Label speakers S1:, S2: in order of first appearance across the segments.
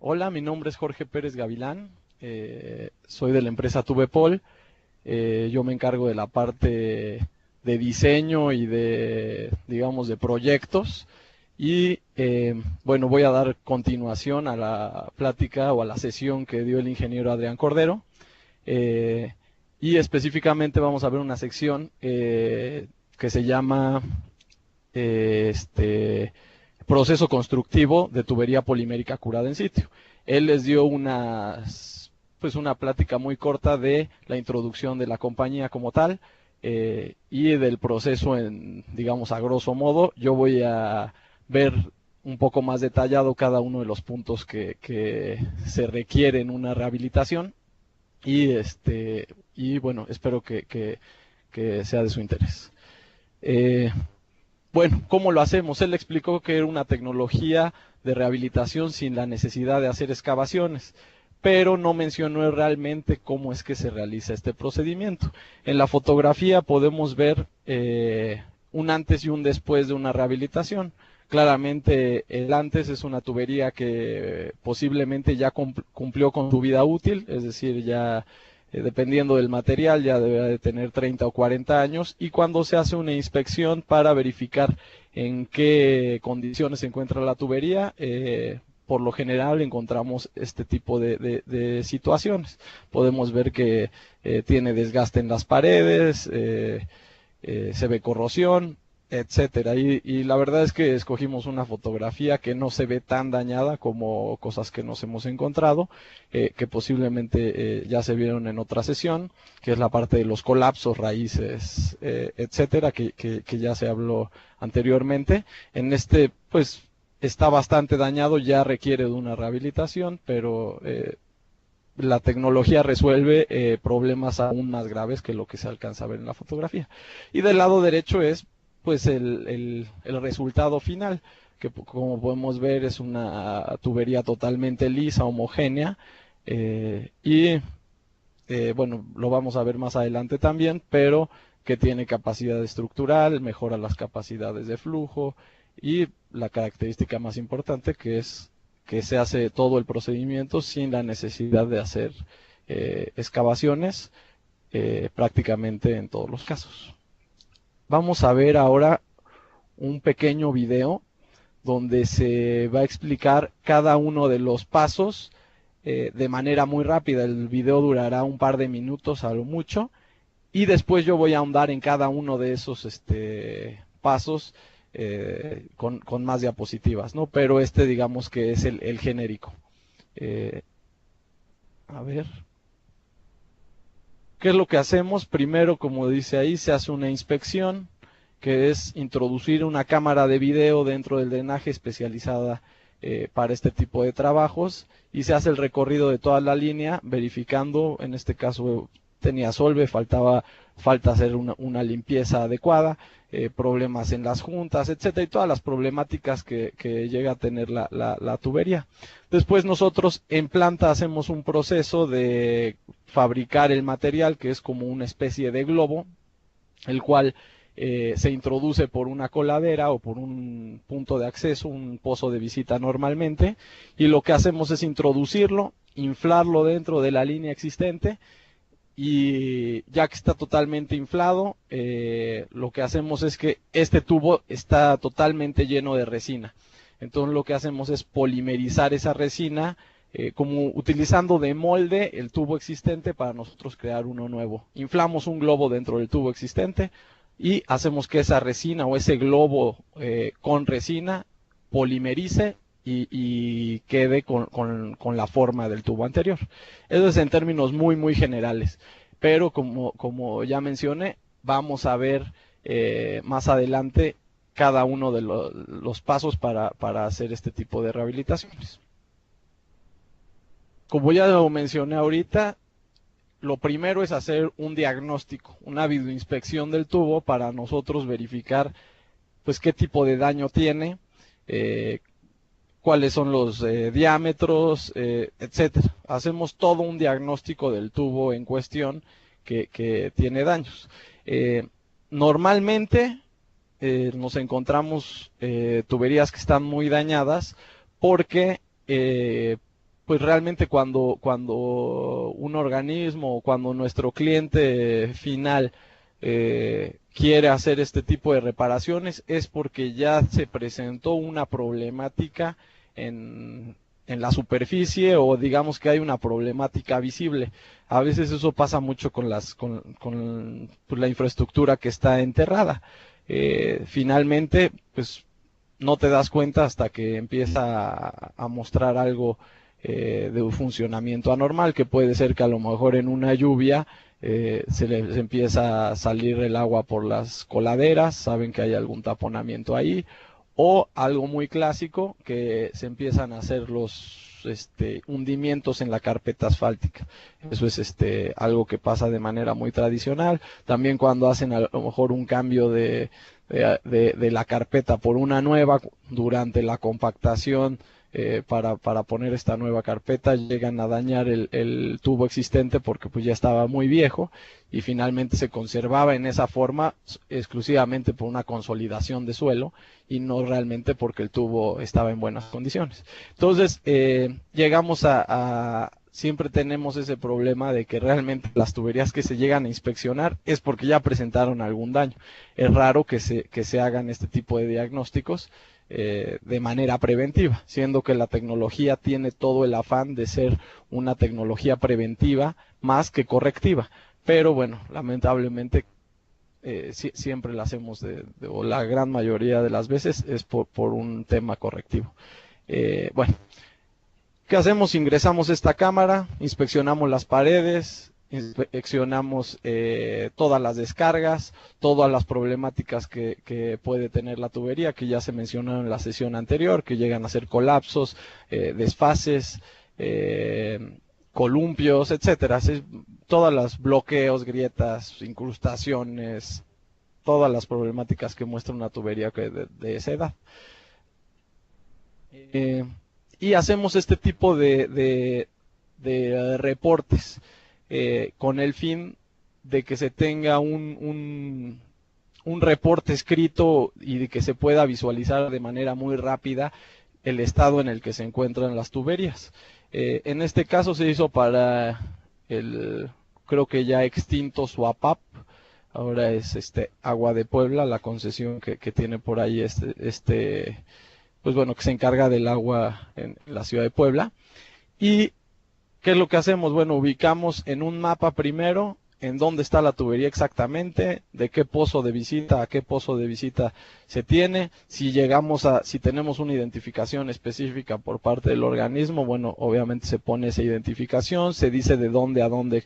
S1: Hola, mi nombre es Jorge Pérez Gavilán, soy de la empresa Tubepol. Yo me encargo de la parte de diseño y de, digamos, de proyectos. Y bueno, voy a dar continuación a la plática o a la sesión que dio el ingeniero Adrián Cordero. Eh, y específicamente vamos a ver una sección que se llama proceso constructivo de tubería polimérica curada en sitio. Él les dio una plática muy corta de la introducción de la compañía como tal y del proceso digamos, a grosso modo. Yo voy a ver un poco más detallado cada uno de los puntos que se requiere en una rehabilitación y, y bueno, espero que sea de su interés. Eh, bueno, ¿cómo lo hacemos? Él explicó que era una tecnología de rehabilitación sin la necesidad de hacer excavaciones, pero no mencionó realmente cómo es que se realiza este procedimiento. En la fotografía podemos ver un antes y un después de una rehabilitación. Claramente el antes es una tubería que posiblemente ya cumplió con su vida útil, es decir, ya dependiendo del material, ya deberá de tener 30 o 40 años, y cuando se hace una inspección para verificar en qué condiciones se encuentra la tubería, por lo general encontramos este tipo de situaciones. Podemos ver que tiene desgaste en las paredes, se ve corrosión, etcétera. Y la verdad es que escogimos una fotografía que no se ve tan dañada como cosas que nos hemos encontrado, que posiblemente ya se vieron en otra sesión, que es la parte de los colapsos, raíces, etcétera, que ya se habló anteriormente. En este, pues, está bastante dañado, ya requiere de una rehabilitación, pero la tecnología resuelve problemas aún más graves que lo que se alcanza a ver en la fotografía. Y del lado derecho es pues el resultado final, que como podemos ver es una tubería totalmente lisa, homogénea, y bueno, lo vamos a ver más adelante también, pero que tiene capacidad estructural, mejora las capacidades de flujo y la característica más importante que es que se hace todo el procedimiento sin la necesidad de hacer excavaciones prácticamente en todos los casos. Vamos a ver ahora un pequeño video donde se va a explicar cada uno de los pasos de manera muy rápida. El video durará un par de minutos a lo mucho y después yo voy a ahondar en cada uno de esos pasos con más diapositivas, ¿no? Pero este digamos que es el genérico. Eh, a ver, ¿qué es lo que hacemos? Primero, como dice ahí, se hace una inspección, que es introducir una cámara de video dentro del drenaje especializada para este tipo de trabajos y se hace el recorrido de toda la línea, verificando, en este caso tenía solve, falta hacer una limpieza adecuada, problemas en las juntas, etcétera, y todas las problemáticas que llega a tener la tubería. Después nosotros en planta hacemos un proceso de fabricar el material, que es como una especie de globo, el cual se introduce por una coladera o por un punto de acceso, un pozo de visita normalmente, y lo que hacemos es introducirlo, inflarlo dentro de la línea existente, y ya que está totalmente inflado, lo que hacemos es que este tubo está totalmente lleno de resina. Entonces lo que hacemos es polimerizar esa resina, como utilizando de molde el tubo existente para nosotros crear uno nuevo. Inflamos un globo dentro del tubo existente y hacemos que esa resina o ese globo con resina polimerice y quede con la forma del tubo anterior. Eso es en términos muy generales. Pero como ya mencioné, vamos a ver más adelante cada uno de los pasos para hacer este tipo de rehabilitaciones. Como ya lo mencioné ahorita, lo primero es hacer un diagnóstico, una videoinspección del tubo para nosotros verificar pues qué tipo de daño tiene, eh, cuáles son los diámetros, etcétera. Hacemos todo un diagnóstico del tubo en cuestión que tiene daños. Normalmente nos encontramos tuberías que están muy dañadas porque pues realmente cuando un organismo o cuando nuestro cliente final quiere hacer este tipo de reparaciones es porque ya se presentó una problemática en la superficie, o digamos que hay una problemática visible. A veces eso pasa mucho con pues, la infraestructura que está enterrada. Finalmente, pues no te das cuenta hasta que empieza a mostrar algo de un funcionamiento anormal, que puede ser que a lo mejor en una lluvia se empieza a salir el agua por las coladeras, saben que hay algún taponamiento ahí, o algo muy clásico, que se empiezan a hacer los hundimientos en la carpeta asfáltica. Eso es algo que pasa de manera muy tradicional. También cuando hacen a lo mejor un cambio de la carpeta por una nueva durante la compactación, para poner esta nueva carpeta, llegan a dañar el tubo existente porque pues ya estaba muy viejo, y finalmente se conservaba en esa forma exclusivamente por una consolidación de suelo y no realmente porque el tubo estaba en buenas condiciones. Entonces llegamos siempre tenemos ese problema de que realmente las tuberías que se llegan a inspeccionar es porque ya presentaron algún daño. Es raro que se hagan este tipo de diagnósticos de manera preventiva, siendo que la tecnología tiene todo el afán de ser una tecnología preventiva más que correctiva. Pero bueno, lamentablemente siempre la hacemos, o la gran mayoría de las veces es por un tema correctivo. Bueno, ¿qué hacemos? Ingresamos esta cámara, inspeccionamos las paredes, inspeccionamos todas las descargas, todas las problemáticas que puede tener la tubería, que ya se mencionaron en la sesión anterior, que llegan a ser colapsos, desfases, columpios, etcétera. Todas las bloqueos, grietas, incrustaciones, todas las problemáticas que muestra una tubería de esa edad. Y hacemos este tipo de reportes con el fin de que se tenga un reporte escrito y de que se pueda visualizar de manera muy rápida el estado en el que se encuentran las tuberías. En este caso se hizo para creo que ya extinto Suapap. Ahora es Agua de Puebla, la concesión que tiene por ahí pues bueno, que se encarga del agua en la ciudad de Puebla. ¿Y qué es lo que hacemos? Bueno, ubicamos en un mapa primero en dónde está la tubería exactamente, de qué pozo de visita a qué pozo de visita se tiene. Si tenemos una identificación específica por parte del organismo, bueno, obviamente se pone esa identificación, se dice de dónde a dónde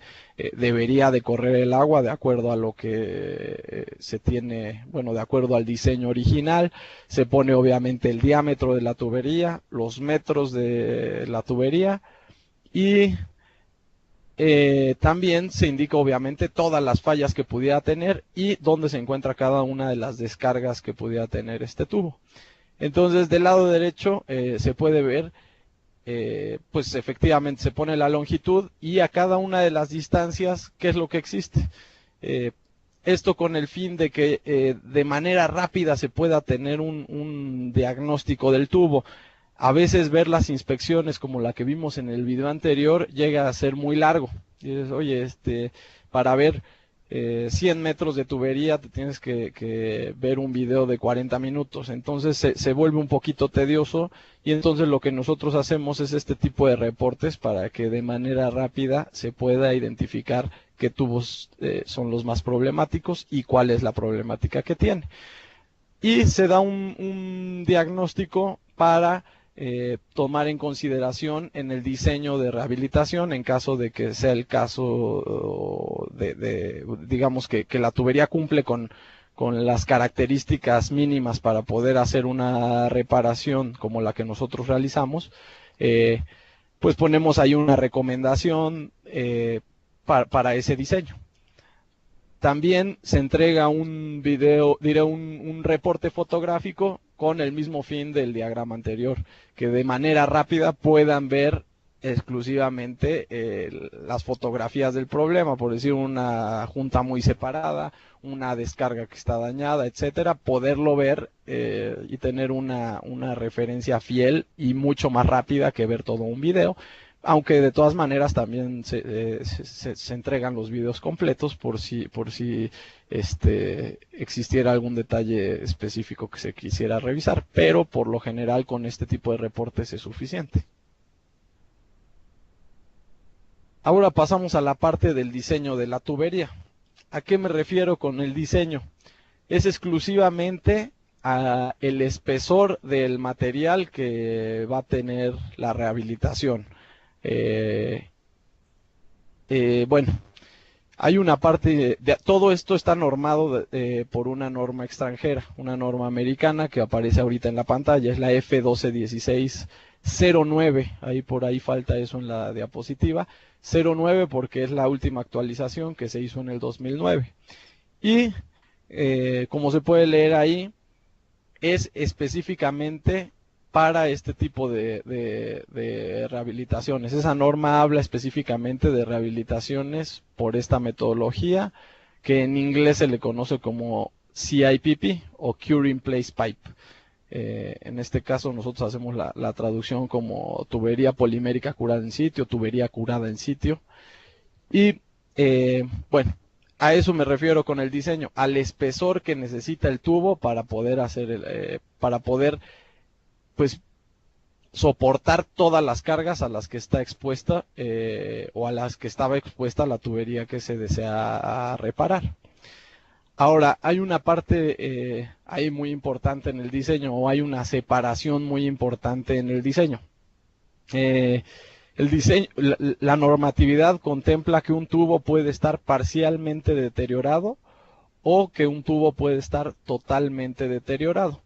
S1: debería de correr el agua de acuerdo a lo que se tiene, bueno, de acuerdo al diseño original. Se pone obviamente el diámetro de la tubería, los metros de la tubería, y también se indica obviamente todas las fallas que pudiera tener y dónde se encuentra cada una de las descargas que pudiera tener este tubo. Entonces del lado derecho se puede ver, pues efectivamente se pone la longitud y a cada una de las distancias qué es lo que existe. Esto con el fin de que de manera rápida se pueda tener un diagnóstico del tubo. A veces ver las inspecciones como la que vimos en el video anterior llega a ser muy largo. Y dices, oye, para ver 100 metros de tubería te tienes que ver un video de 40 minutos. Entonces se vuelve un poquito tedioso, y entonces lo que nosotros hacemos es este tipo de reportes para que de manera rápida se pueda identificar qué tubos son los más problemáticos y cuál es la problemática que tiene. Y se da un diagnóstico para tomar en consideración en el diseño de rehabilitación, en caso de que sea el caso digamos que la tubería cumple con las características mínimas para poder hacer una reparación como la que nosotros realizamos. Pues ponemos ahí una recomendación para ese diseño. También se entrega un reporte fotográfico con el mismo fin del diagrama anterior, que de manera rápida puedan ver exclusivamente las fotografías del problema, por decir una junta muy separada, una descarga que está dañada, etcétera, poderlo ver y tener una referencia fiel y mucho más rápida que ver todo un video, aunque de todas maneras también se entregan los videos completos por si existiera algún detalle específico que se quisiera revisar, pero por lo general con este tipo de reportes es suficiente. Ahora pasamos a la parte del diseño de la tubería. ¿A qué me refiero con el diseño? Es exclusivamente el espesor del material que va a tener la rehabilitación. Bueno, hay una parte todo esto está normado por una norma extranjera, una norma americana que aparece ahorita en la pantalla, es la F121609, ahí por ahí falta eso en la diapositiva, 09 porque es la última actualización que se hizo en el 2009. Y como se puede leer ahí, es específicamente para este tipo de rehabilitaciones. Esa norma habla específicamente de rehabilitaciones por esta metodología, que en inglés se le conoce como CIPP o Cure in Place Pipe. En este caso nosotros hacemos la traducción como tubería polimérica curada en sitio, tubería curada en sitio. Y bueno, a eso me refiero con el diseño, al espesor que necesita el tubo para poder pues soportar todas las cargas a las que está expuesta o a las que estaba expuesta la tubería que se desea reparar. Ahora, hay una parte ahí muy importante en el diseño, o hay una separación muy importante en el diseño. El diseño, la normatividad contempla que un tubo puede estar parcialmente deteriorado o que un tubo puede estar totalmente deteriorado.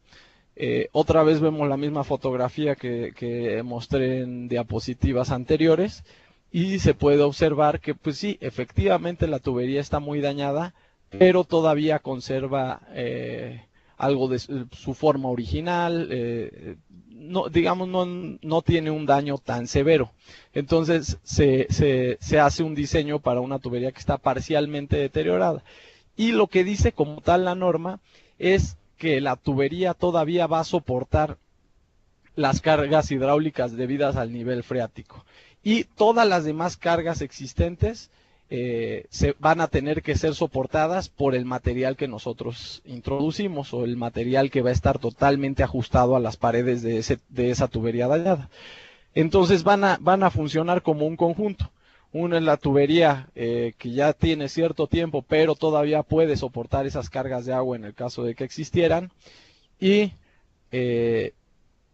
S1: Otra vez vemos la misma fotografía que mostré en diapositivas anteriores y se puede observar que pues sí, efectivamente la tubería está muy dañada, pero todavía conserva algo de su forma original, no, digamos, no tiene un daño tan severo. Entonces se hace un diseño para una tubería que está parcialmente deteriorada. Y lo que dice como tal la norma es que la tubería todavía va a soportar las cargas hidráulicas debidas al nivel freático. Y todas las demás cargas existentes se van a tener que ser soportadas por el material que nosotros introducimos o el material que va a estar totalmente ajustado a las paredes de esa tubería dañada. Entonces van a funcionar como un conjunto. Una es la tubería que ya tiene cierto tiempo, pero todavía puede soportar esas cargas de agua en el caso de que existieran. Y, eh,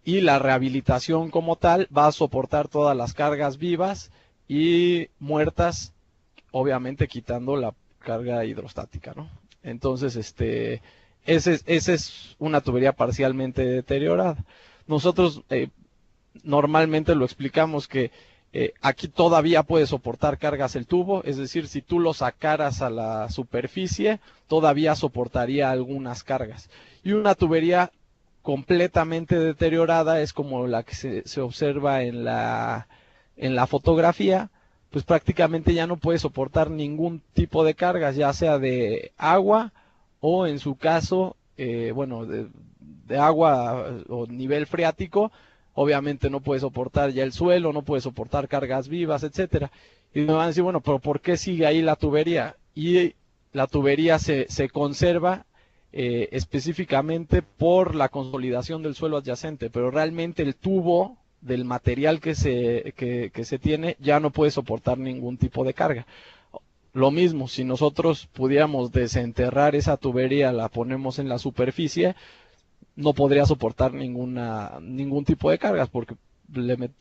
S1: y la rehabilitación como tal va a soportar todas las cargas vivas y muertas, obviamente quitando la carga hidrostática, ¿no? Entonces, esa es una tubería parcialmente deteriorada. Nosotros normalmente lo explicamos que aquí todavía puede soportar cargas el tubo, es decir, si tú lo sacaras a la superficie, todavía soportaría algunas cargas. Y una tubería completamente deteriorada es como la que se observa en la fotografía, pues prácticamente ya no puede soportar ningún tipo de cargas, ya sea de agua o en su caso, bueno, de agua o nivel freático. Obviamente no puede soportar ya el suelo, no puede soportar cargas vivas, etcétera. Y me van a decir, bueno, pero ¿por qué sigue ahí la tubería? Y la tubería se conserva específicamente por la consolidación del suelo adyacente, pero realmente el tubo del material que se tiene ya no puede soportar ningún tipo de carga. Lo mismo, si nosotros pudiéramos desenterrar esa tubería, la ponemos en la superficie, no podría soportar ningún tipo de cargas porque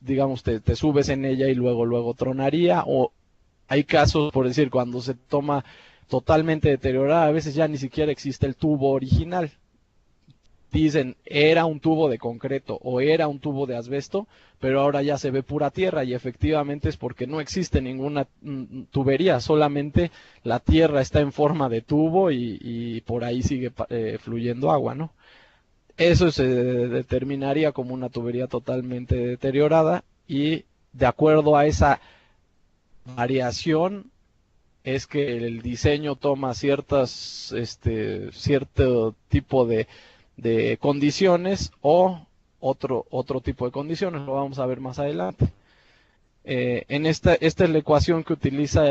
S1: digamos te subes en ella y luego tronaría, o hay casos, por decir, cuando se toma totalmente deteriorada, a veces ya ni siquiera existe el tubo original. Dicen, era un tubo de concreto o era un tubo de asbesto, pero ahora ya se ve pura tierra y efectivamente es porque no existe ninguna tubería, solamente la tierra está en forma de tubo y por ahí sigue fluyendo agua, ¿no? Eso se determinaría como una tubería totalmente deteriorada y de acuerdo a esa variación es que el diseño toma cierto tipo de condiciones o otro tipo de condiciones, lo vamos a ver más adelante. esta es la ecuación que utiliza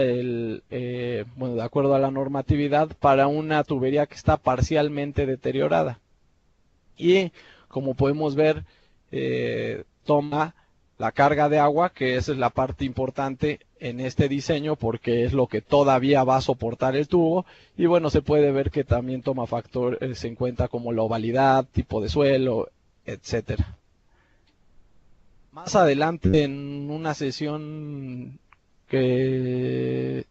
S1: bueno, de acuerdo a la normatividad, para una tubería que está parcialmente deteriorada. Y como podemos ver, toma la carga de agua, que esa es la parte importante en este diseño porque es lo que todavía va a soportar el tubo. Y bueno, se puede ver que también toma factores en cuenta como la ovalidad, tipo de suelo, etcétera. Más adelante en una sesión que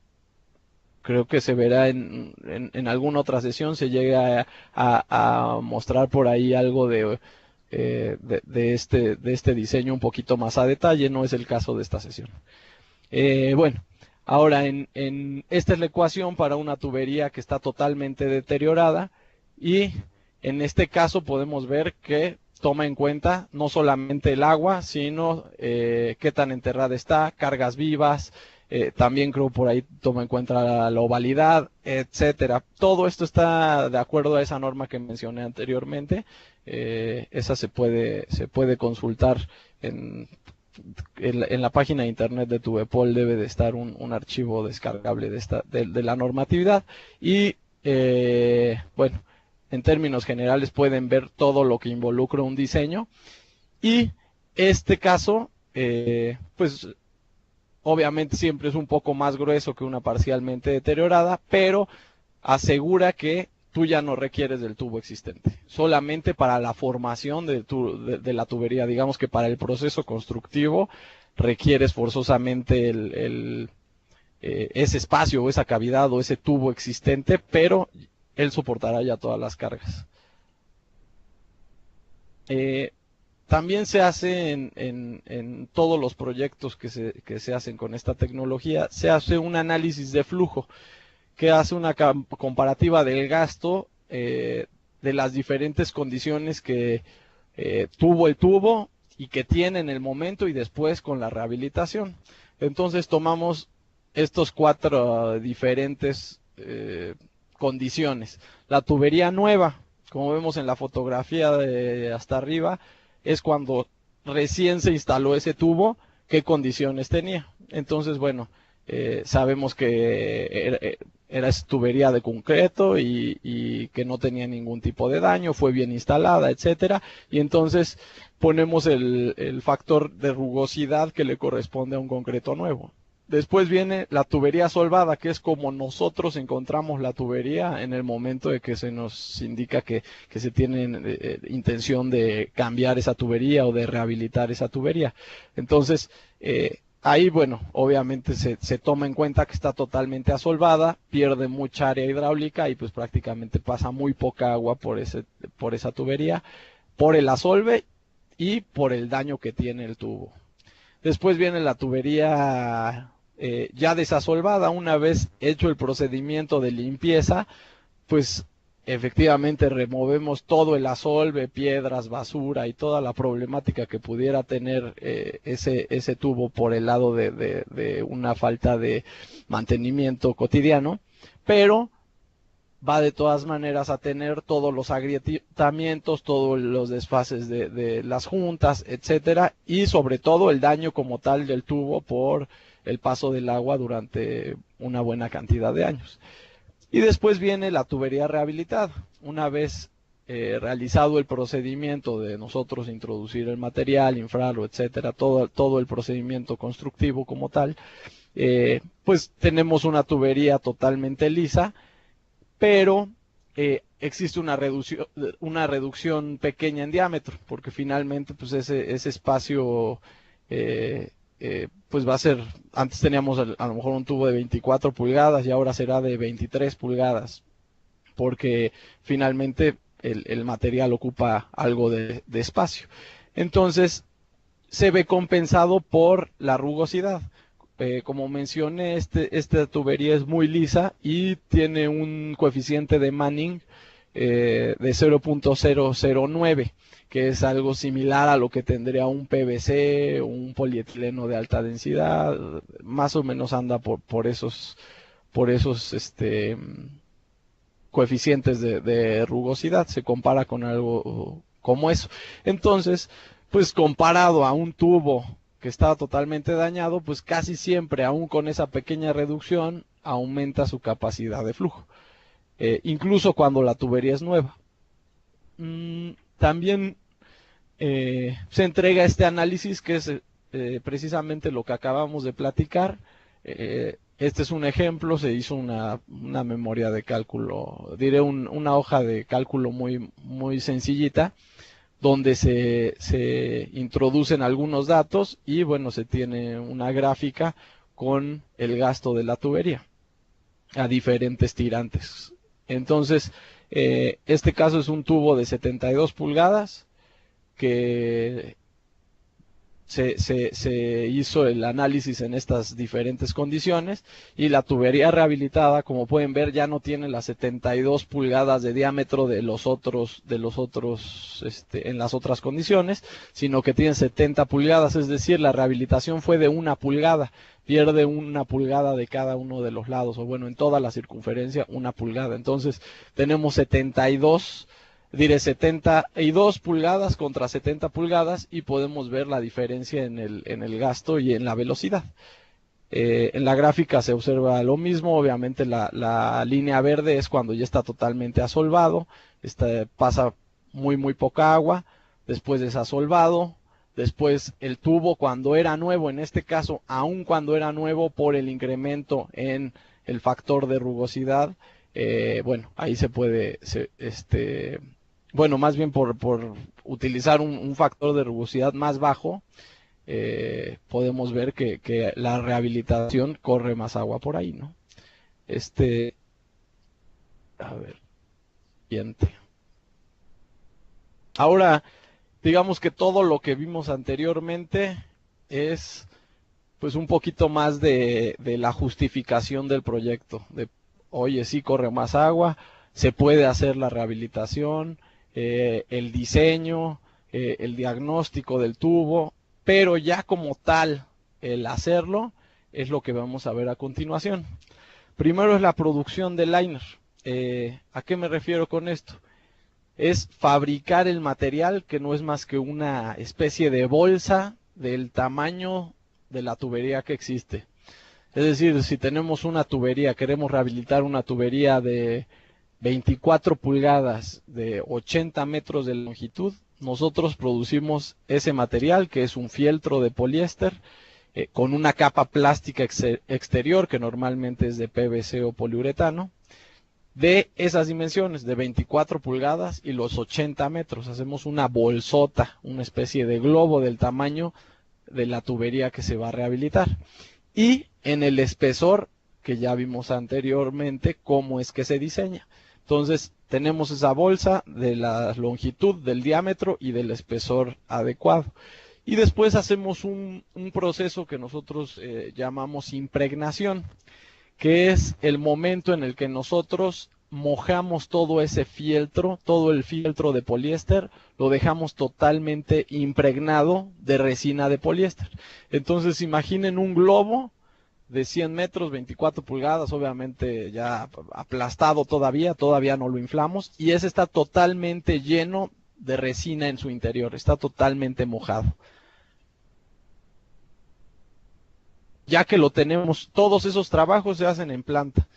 S1: creo que se verá en alguna otra sesión, se llega a mostrar por ahí algo de este diseño un poquito más a detalle. No es el caso de esta sesión. Bueno, ahora esta es la ecuación para una tubería que está totalmente deteriorada, y en este caso podemos ver que toma en cuenta no solamente el agua, sino qué tan enterrada está, cargas vivas, también creo por ahí toma en cuenta la ovalidad, etcétera. Todo esto está de acuerdo a esa norma que mencioné anteriormente. Esa se puede consultar en la página de internet de Tubepol. Debe de estar un archivo descargable de la normatividad. Y bueno, en términos generales pueden ver todo lo que involucra un diseño. Y este caso, pues obviamente siempre es un poco más grueso que una parcialmente deteriorada, pero asegura que tú ya no requieres del tubo existente, solamente para la formación de la tubería. Digamos que para el proceso constructivo requieres forzosamente ese espacio o esa cavidad o ese tubo existente, pero él soportará ya todas las cargas. También se hace en todos los proyectos que se hacen con esta tecnología, se hace un análisis de flujo que hace una comparativa del gasto de las diferentes condiciones que tuvo el tubo y que tiene en el momento y después con la rehabilitación. Entonces tomamos estos 4 diferentes condiciones. La tubería nueva, como vemos en la fotografía de hasta arriba, es cuando recién se instaló ese tubo, qué condiciones tenía. Entonces, bueno, sabemos que era tubería de concreto y que no tenía ningún tipo de daño, fue bien instalada, etcétera. Y entonces ponemos el factor de rugosidad que le corresponde a un concreto nuevo. Después viene la tubería solvada, que es como nosotros encontramos la tubería en el momento de que se nos indica que se tiene intención de cambiar esa tubería o de rehabilitar esa tubería. Entonces, ahí, bueno, obviamente se toma en cuenta que está totalmente asolvada, pierde mucha área hidráulica y pues prácticamente pasa muy poca agua por esa tubería, por el asolve y por el daño que tiene el tubo. Después viene la tubería ya desasolvada. Una vez hecho el procedimiento de limpieza, pues efectivamente removemos todo el asolve, piedras, basura y toda la problemática que pudiera tener ese tubo por el lado de una falta de mantenimiento cotidiano, pero va de todas maneras a tener todos los agrietamientos, todos los desfases de las juntas, etcétera, y sobre todo el daño como tal del tubo por el paso del agua durante una buena cantidad de años. Y después viene la tubería rehabilitada. Una vez realizado el procedimiento de nosotros introducir el material, inflarlo, etcétera, todo el procedimiento constructivo como tal, pues tenemos una tubería totalmente lisa, pero existe una reducción pequeña en diámetro, porque finalmente pues ese espacio pues va a ser, antes teníamos a lo mejor un tubo de 24 pulgadas y ahora será de 23 pulgadas, porque finalmente el material ocupa algo de espacio. Entonces se ve compensado por la rugosidad. Como mencioné, esta tubería es muy lisa y tiene un coeficiente de Manning de 0.009, que es algo similar a lo que tendría un PVC o un polietileno de alta densidad. Más o menos anda por esos coeficientes de rugosidad. Se compara con algo como eso. Entonces, pues comparado a un tubo que estaba totalmente dañado, pues casi siempre, aún con esa pequeña reducción, aumenta su capacidad de flujo, incluso cuando la tubería es nueva. También se entrega este análisis que es precisamente lo que acabamos de platicar. Este es un ejemplo, se hizo una memoria de cálculo, diré una hoja de cálculo muy sencillita, donde se introducen algunos datos y bueno, se tiene una gráfica con el gasto de la tubería a diferentes tirantes. Entonces, este caso es un tubo de 72 pulgadas que se hizo el análisis en estas diferentes condiciones y la tubería rehabilitada, como pueden ver, ya no tiene las 72 pulgadas de diámetro de los otros en las otras condiciones, sino que tiene 70 pulgadas, es decir, la rehabilitación fue de 1 pulgada, pierde 1 pulgada de cada uno de los lados, o bueno, en toda la circunferencia 1 pulgada. Entonces tenemos 72 pulgadas contra 70 pulgadas y podemos ver la diferencia en el gasto y en la velocidad. En la gráfica se observa lo mismo, obviamente la línea verde es cuando ya está totalmente asolvado, pasa muy poca agua, después desasolvado, después el tubo cuando era nuevo, en este caso, aun cuando era nuevo por el incremento en el factor de rugosidad, bueno, ahí se puede, bueno, más bien por utilizar un factor de rugosidad más bajo, podemos ver que la rehabilitación corre más agua por ahí, ¿no? A ver, siguiente. Ahora, digamos que todo lo que vimos anteriormente es pues un poquito más de la justificación del proyecto, de oye, sí corre más agua, se puede hacer la rehabilitación, el diseño, el diagnóstico del tubo, pero ya como tal, el hacerlo es lo que vamos a ver a continuación. Primero es la producción del liner. ¿A qué me refiero con esto? Es fabricar el material, que no es más que una especie de bolsa del tamaño de la tubería que existe. Es decir, si tenemos una tubería, queremos rehabilitar una tubería de 24 pulgadas de 80 metros de longitud, nosotros producimos ese material, que es un fieltro de poliéster, con una capa plástica exterior, que normalmente es de PVC o poliuretano, de esas dimensiones, de 24 pulgadas y los 80 metros. Hacemos una bolsota, una especie de globo del tamaño de la tubería que se va a rehabilitar. Y en el espesor, que ya vimos anteriormente, cómo es que se diseña. Entonces, tenemos esa bolsa de la longitud, del diámetro y del espesor adecuado. Y después hacemos un proceso que nosotros llamamos impregnación, que es el momento en el que nosotros mojamos todo ese fieltro, todo el fieltro de poliéster, lo dejamos totalmente impregnado de resina de poliéster. Entonces imaginen un globo de 100 metros, 24 pulgadas, obviamente ya aplastado todavía no lo inflamos, y ese está totalmente lleno de resina en su interior, está totalmente mojado. Ya que lo tenemos, todos esos trabajos se hacen en planta.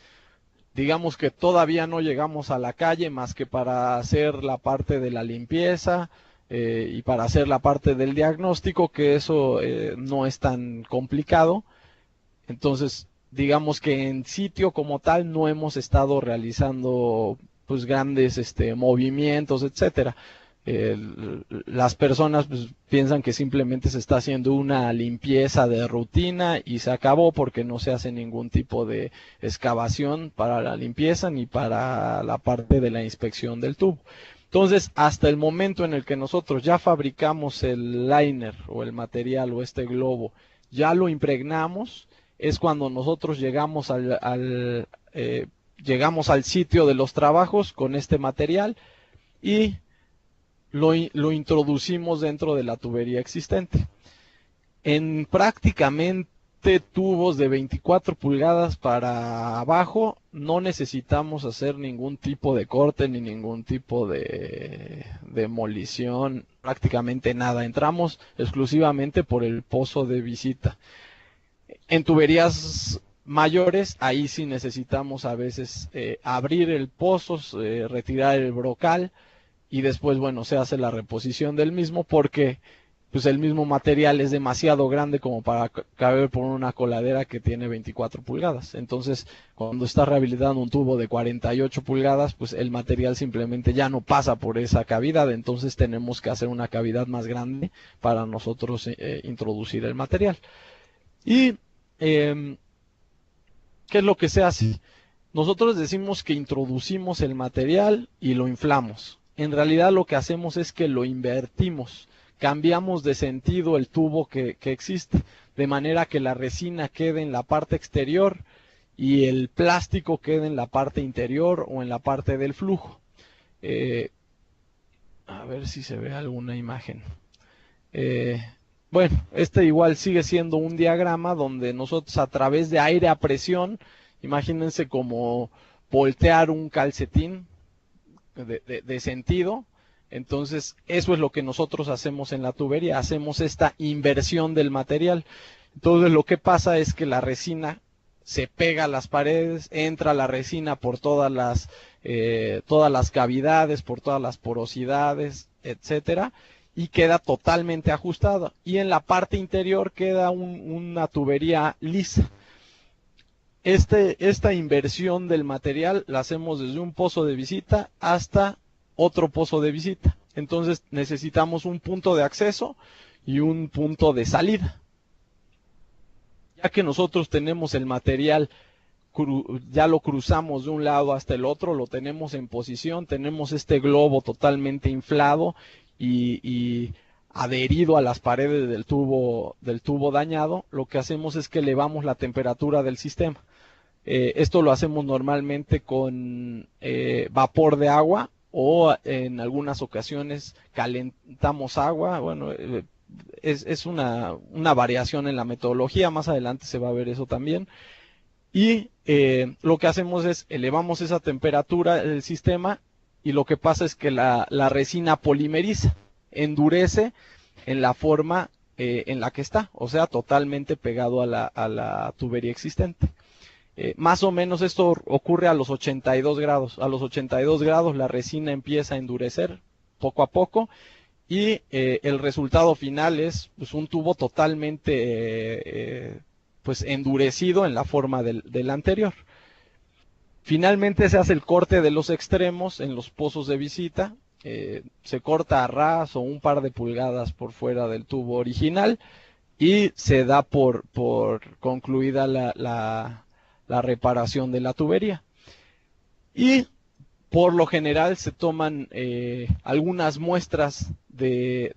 S1: Digamos que todavía no llegamos a la calle más que para hacer la parte de la limpieza y para hacer la parte del diagnóstico, que eso no es tan complicado. Entonces, digamos que en sitio como tal no hemos estado realizando pues grandes movimientos, etcétera. Las personas pues, piensan que simplemente se está haciendo una limpieza de rutina y se acabó, porque no se hace ningún tipo de excavación para la limpieza ni para la parte de la inspección del tubo. Entonces, hasta el momento en el que nosotros ya fabricamos el liner o el material o este globo, ya lo impregnamos, es cuando nosotros llegamos llegamos al sitio de los trabajos con este material y lo introducimos dentro de la tubería existente. En prácticamente tubos de 24 pulgadas para abajo no necesitamos hacer ningún tipo de corte ni ningún tipo de demolición, prácticamente nada. Entramos exclusivamente por el pozo de visita. En tuberías mayores, ahí sí necesitamos a veces abrir el pozo, retirar el brocal y después, bueno, se hace la reposición del mismo porque pues el mismo material es demasiado grande como para caber por una coladera que tiene 24 pulgadas. Entonces, cuando está rehabilitando un tubo de 48 pulgadas, pues el material simplemente ya no pasa por esa cavidad, entonces tenemos que hacer una cavidad más grande para nosotros introducir el material. Y ¿qué es lo que se hace? Nosotros decimos que introducimos el material y lo inflamos. En realidad lo que hacemos es que lo invertimos, cambiamos de sentido el tubo que existe, de manera que la resina quede en la parte exterior y el plástico quede en la parte interior o en la parte del flujo. A ver si se ve alguna imagen. Bueno, este igual sigue siendo un diagrama donde nosotros a través de aire a presión, imagínense como voltear un calcetín de sentido. Entonces, eso es lo que nosotros hacemos en la tubería, hacemos esta inversión del material. Entonces, lo que pasa es que la resina se pega a las paredes, entra la resina por todas las cavidades, por todas las porosidades, etcétera, y queda totalmente ajustada. Y en la parte interior queda una tubería lisa. Esta inversión del material la hacemos desde un pozo de visita hasta otro pozo de visita. Entonces necesitamos un punto de acceso y un punto de salida. Ya que nosotros tenemos el material, ya lo cruzamos de un lado hasta el otro, lo tenemos en posición, tenemos este globo totalmente inflado y adherido a las paredes del tubo dañado, lo que hacemos es que elevamos la temperatura del sistema. Esto lo hacemos normalmente con vapor de agua o en algunas ocasiones calentamos agua. Bueno, es una variación en la metodología, más adelante se va a ver eso también. Y lo que hacemos es elevamos esa temperatura del sistema y lo que pasa es que la resina polimeriza, endurece en la forma en la que está, o sea, totalmente pegado a la tubería existente. Más o menos esto ocurre a los 82 grados. A los 82 grados la resina empieza a endurecer poco a poco y el resultado final es pues, un tubo totalmente pues endurecido en la forma del anterior. Finalmente se hace el corte de los extremos en los pozos de visita. Se corta a ras o un par de pulgadas por fuera del tubo original y se da por concluida la reparación de la tubería. Y por lo general se toman algunas muestras del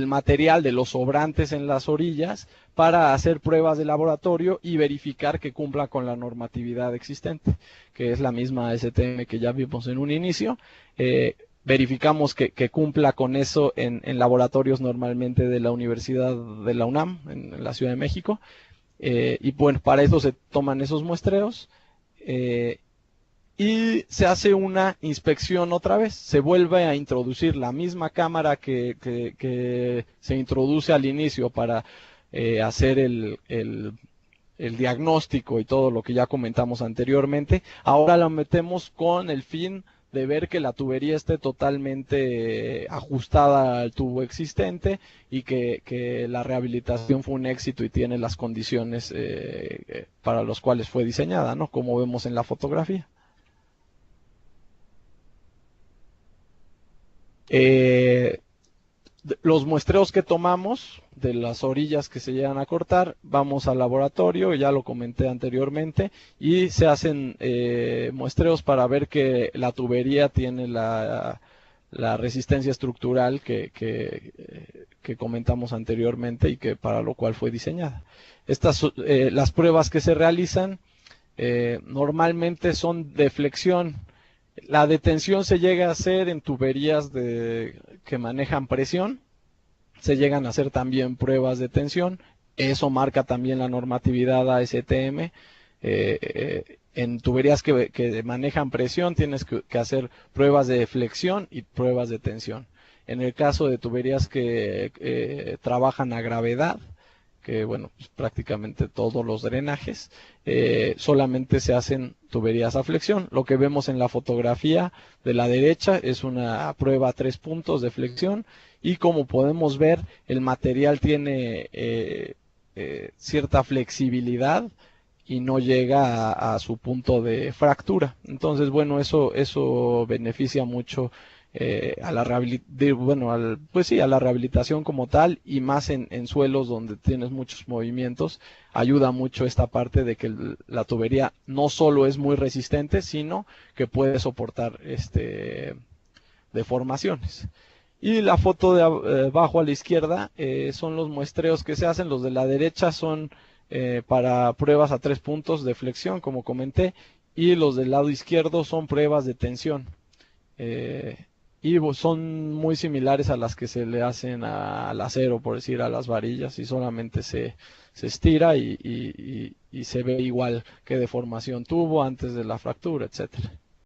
S1: material, de los sobrantes en las orillas, para hacer pruebas de laboratorio y verificar que cumpla con la normatividad existente, que es la misma STM que ya vimos en un inicio. Verificamos que cumpla con eso en laboratorios normalmente de la Universidad de la UNAM, en la Ciudad de México. Y bueno, para eso se toman esos muestreos y se hace una inspección otra vez. Se vuelve a introducir la misma cámara que se introduce al inicio para hacer el diagnóstico y todo lo que ya comentamos anteriormente. Ahora lo metemos con el fin de ver que la tubería esté totalmente ajustada al tubo existente y que la rehabilitación fue un éxito y tiene las condiciones para las cuales fue diseñada, ¿no? Como vemos en la fotografía. Los muestreos que tomamos de las orillas que se llegan a cortar, vamos al laboratorio, ya lo comenté anteriormente, y se hacen muestreos para ver que la tubería tiene la resistencia estructural que comentamos anteriormente y que para lo cual fue diseñada. Las pruebas que se realizan normalmente son de flexión. La detención se llega a hacer en tuberías que manejan presión, se llegan a hacer también pruebas de tensión, eso marca también la normatividad ASTM, En tuberías que manejan presión tienes que hacer pruebas de flexión y pruebas de tensión. En el caso de tuberías que trabajan a gravedad, que bueno, pues prácticamente todos los drenajes, solamente se hacen tuberías a flexión. Lo que vemos en la fotografía de la derecha es una prueba a 3 puntos de flexión y como podemos ver, el material tiene cierta flexibilidad y no llega a su punto de fractura. Entonces, bueno, eso beneficia mucho a la pues sí, a la rehabilitación como tal y más en suelos donde tienes muchos movimientos, ayuda mucho esta parte de que la tubería no solo es muy resistente, sino que puede soportar deformaciones. Y la foto de abajo a la izquierda son los muestreos que se hacen, los de la derecha son para pruebas a 3 puntos de flexión, como comenté, y los del lado izquierdo son pruebas de tensión. Eh, y son muy similares a las que se le hacen al acero, por decir, a las varillas, y solamente se estira y se ve igual qué deformación tuvo antes de la fractura, etcétera.